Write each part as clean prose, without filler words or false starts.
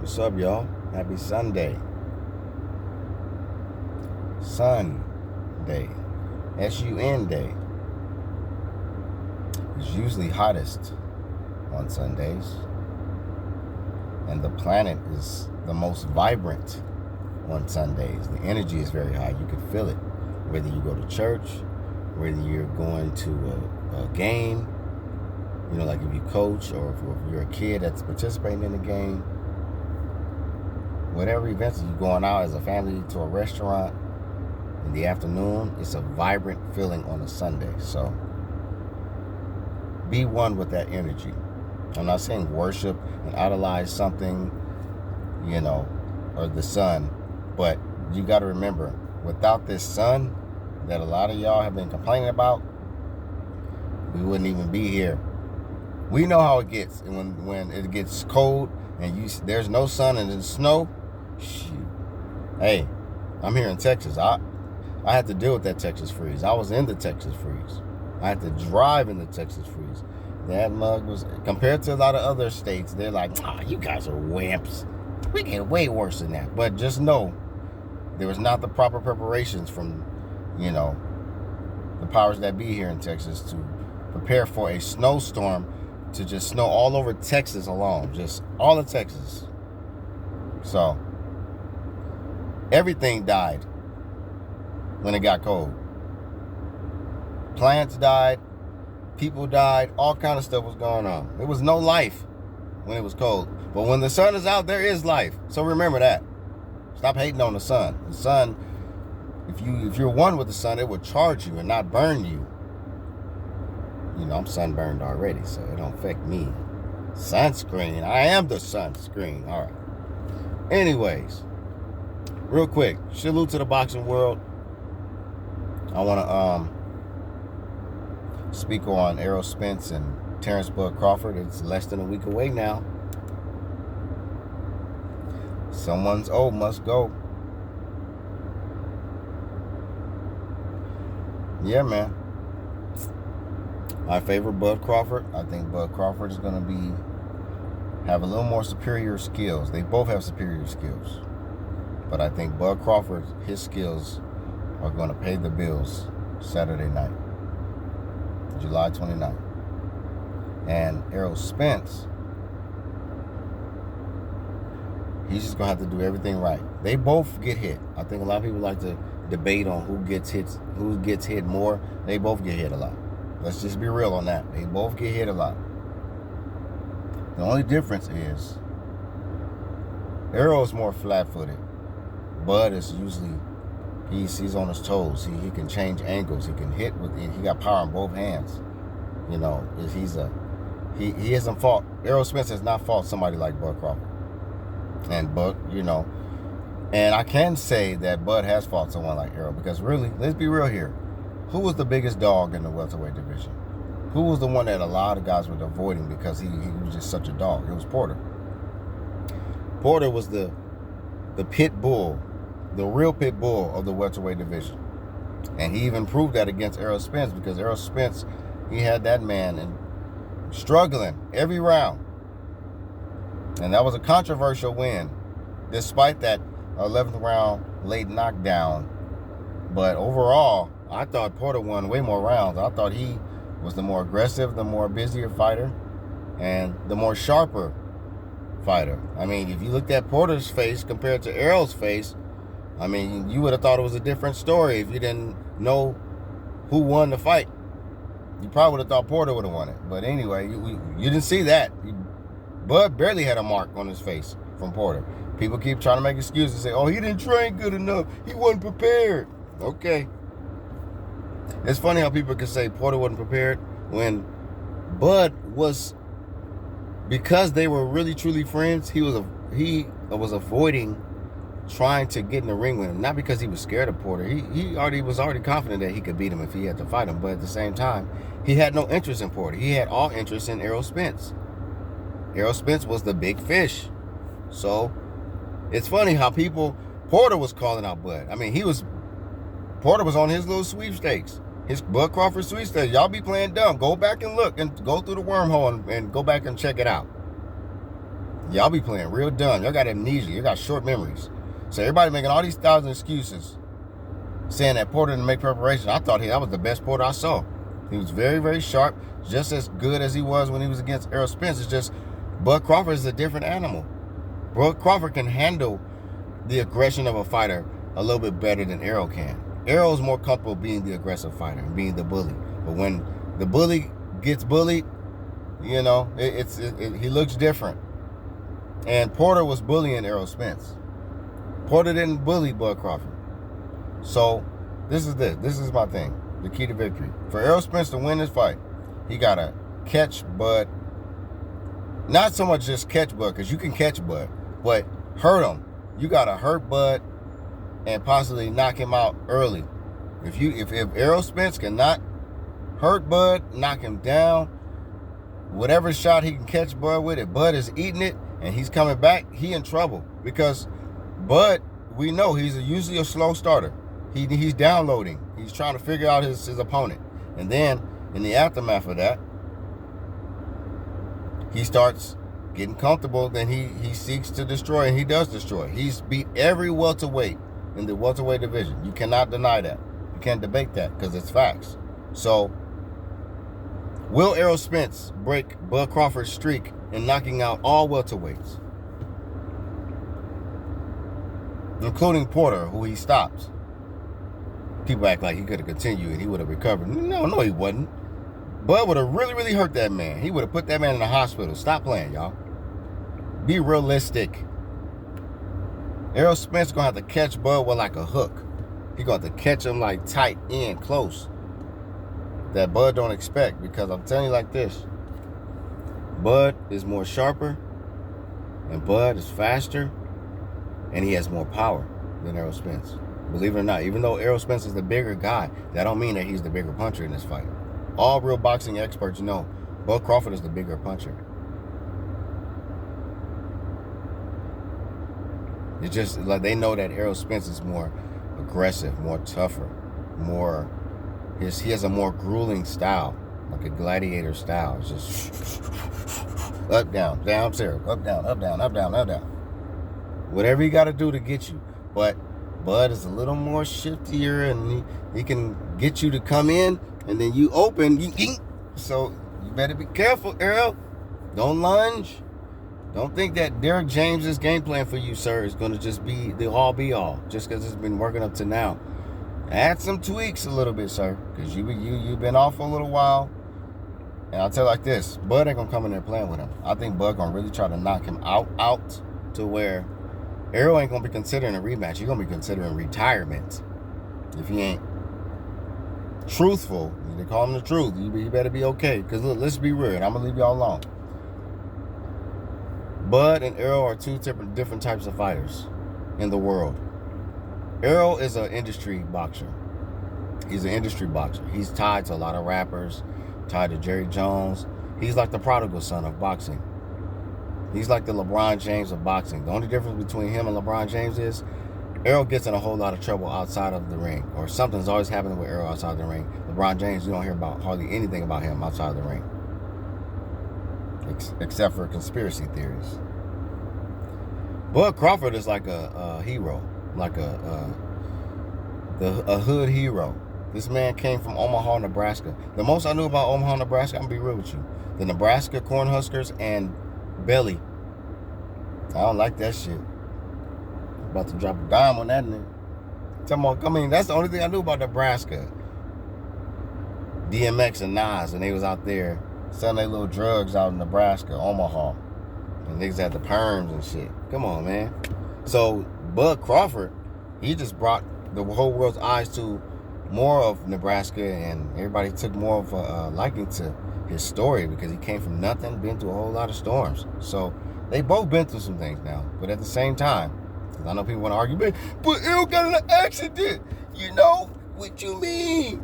What's up, y'all? Happy Sunday. Sunday. S-U-N day. It's usually hottest on Sundays. And the planet is the most vibrant on Sundays. The energy is very high. You can feel it. Whether you go to church, whether you're going to a game, you know, like if you coach or if you're a kid that's participating in a game, whatever events you're going out as a family to a restaurant in the afternoon, it's a vibrant feeling on a Sunday. So be one with that energy. I'm not saying worship and idolize something, you know, or the sun, but you got to remember, without this sun that a lot of y'all have been complaining about, we wouldn't even be here. We know how it gets, and when it gets cold and there's no sun and there's snow. Shoot. Hey, I'm here in Texas. I had to deal with that Texas freeze. I was in the Texas freeze. I had to drive in the Texas freeze. That mug was, compared to a lot of other states, they're like, you guys are wimps. We get way worse than that. But just know, there was not the proper preparations from, you know, the powers that be here in Texas to prepare for a snowstorm to just snow all over Texas alone. Just all of Texas. So, everything died when it got cold. Plants died. People died. All kind of stuff was going on. There was no life when it was cold. But when the sun is out, there is life. So remember that. Stop hating on the sun. The sun, if you're one with the sun, it will charge you and not burn you. You know, I'm sunburned already, so it don't affect me. Sunscreen. I am the sunscreen. All right. Anyways, real quick, salute to the boxing world. I want to speak on Errol, Spence, and Terrence Bud Crawford. It's less than a week away now. Someone's old must go. Yeah, man. I favor Bud Crawford. I think Bud Crawford is going to have a little more superior skills. They both have superior skills. But I think Bud Crawford, his skills are going to pay the bills Saturday night, July 29th. And Errol Spence, he's just going to have to do everything right. They both get hit. I think a lot of people like to debate on who gets hit more. They both get hit a lot. Let's just be real on that. They both get hit a lot. The only difference is Errol is more flat-footed. Bud is usually, he's on his toes. He can change angles. He can hit he got power in both hands. You know, he hasn't fought. Errol Spence has not fought somebody like Bud Crawford. And Bud, you know, and I can say that Bud has fought someone like Errol, because really, let's be real here. Who was the biggest dog in the welterweight division? Who was the one that a lot of guys were avoiding because he was just such a dog? It was Porter. Porter was the pit bull, the real pit bull of the welterweight division. And he even proved that against Errol Spence, because Errol Spence, he had that man and struggling every round. And that was a controversial win, despite that 11th round late knockdown. But overall, I thought Porter won way more rounds. I thought he was the more aggressive, the more busier fighter, and the more sharper fighter. I mean, if you looked at Porter's face compared to Errol's face, I mean, you would have thought it was a different story if you didn't know who won the fight. You probably would have thought Porter would have won it. But anyway, you didn't see that. Bud barely had a mark on his face from Porter. People keep trying to make excuses and say, oh, he didn't train good enough. He wasn't prepared. Okay. It's funny how people can say Porter wasn't prepared when Bud was, because they were really truly friends, he was avoiding trying to get in the ring with him, not because he was scared of Porter. He was already confident that he could beat him if he had to fight him, but at the same time, he had no interest in Porter. He had all interest in Errol Spence. Errol Spence was the big fish. So it's funny how Porter was calling out Bud. I mean, Porter was on his little sweepstakes. His Bud Crawford sweepstakes. Y'all be playing dumb. Go back and look and go through the wormhole and go back and check it out. Y'all be playing real dumb. Y'all got amnesia. You got short memories. So everybody making all these thousand excuses, saying that Porter didn't make preparation. I thought that was the best Porter I saw. He was very, very sharp, just as good as he was when he was against Errol Spence. It's just Bud Crawford is a different animal. Bud Crawford can handle the aggression of a fighter a little bit better than Errol can. Errol's more comfortable being the aggressive fighter and being the bully. But when the bully gets bullied, you know, he looks different. And Porter was bullying Errol Spence. Porter didn't bully Bud Crawford. So this is my thing. The key to victory. For Errol Spence to win this fight, he got to catch Bud. Not so much just catch Bud, because you can catch Bud, but hurt him. You got to hurt Bud and possibly knock him out early. If Errol Spence cannot hurt Bud, knock him down, whatever shot he can catch Bud with, if Bud is eating it and he's coming back, he in trouble. Because Bud, we know he's usually a slow starter. He's downloading. He's trying to figure out his opponent. And then, in the aftermath of that, he starts getting comfortable. Then he seeks to destroy, and he does destroy. He's beat every welterweight in the welterweight division. You cannot deny that. You can't debate that because it's facts. So, will Errol Spence break Bud Crawford's streak in knocking out all welterweights, including Porter, who he stopped? People act like he could have continued and he would have recovered. No, he wouldn't. Bud would have really, really hurt that man. He would have put that man in the hospital. Stop playing, y'all. Be realistic. Errol Spence going to have to catch Bud with like a hook. He's going to have to catch him like tight in, close. That Bud don't expect, because I'm telling you like this. Bud is more sharper, and Bud is faster, and he has more power than Errol Spence. Believe it or not, even though Errol Spence is the bigger guy, that don't mean that he's the bigger puncher in this fight. All real boxing experts know Bud Crawford is the bigger puncher. It's just like they know that Errol Spence is more aggressive, more tougher, more. He has a more grueling style, like a gladiator style. It's just up, down, down, zero, up, down, up, down, up, down, up, down. Whatever you got to do to get you. But Bud is a little more shiftier, and he can get you to come in, and then you open. So you better be careful, Errol. Don't lunge. Don't think that Derrick James's game plan for you, sir, is going to just be the all-be-all, just because it's been working up to now. Add some tweaks a little bit, sir, because you've been off for a little while. And I'll tell you like this, Bud ain't going to come in there playing with him. I think Bud going to really try to knock him out to where Errol ain't going to be considering a rematch. He's going to be considering retirement. If he ain't truthful, they call him the truth, you better be okay. Because look, let's be real, and I'm going to leave y'all alone. Bud and Errol are two different types of fighters in the world. Errol is an industry boxer. He's an industry boxer. He's tied to a lot of rappers, tied to Jerry Jones. He's like the prodigal son of boxing. He's like the LeBron James of boxing. The only difference between him and LeBron James is Errol gets in a whole lot of trouble outside of the ring, or something's always happening with Errol outside the ring. LeBron James, you don't hear about hardly anything about him outside of the ring, except for conspiracy theories. Bud Crawford is like a hero, like a hood hero. This man came from Omaha, Nebraska. The most I knew about Omaha, Nebraska, I'm going to be real with you, the Nebraska Cornhuskers and Belly. I don't like that shit. About to drop a dime on that nigga. I mean, that's the only thing I knew about Nebraska. DMX and Nas, and they was out there selling their little drugs out in Nebraska, Omaha. And niggas had the perms and shit. Come on, man. So, Bud Crawford, he just brought the whole world's eyes to more of Nebraska, and everybody took more of a liking to his story because he came from nothing, been through a whole lot of storms. So, they both been through some things now. But at the same time, because I know people want to argue, but Errol got in an accident. You know? What you mean?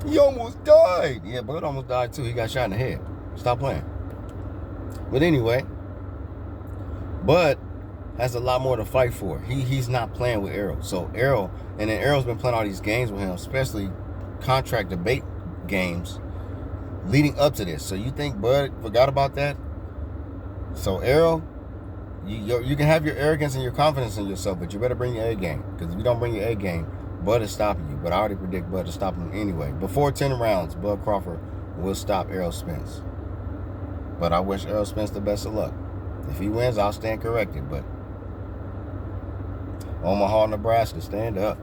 He almost died. Yeah, Bud almost died too. He got shot in the head. Stop playing. But anyway, Bud has a lot more to fight for. He's not playing with Errol. So Errol's been playing all these games with him, especially contract debate games leading up to this. So you think Bud forgot about that? So Errol, you can have your arrogance and your confidence in yourself, but you better bring your A game. Because if you don't bring your A game, Bud is stopping you. But I already predict Bud to stop him anyway. Before 10 rounds, Bud Crawford will stop Errol Spence. But I wish Errol Spence the best of luck. If he wins, I'll stand corrected. But Omaha, Nebraska, stand up.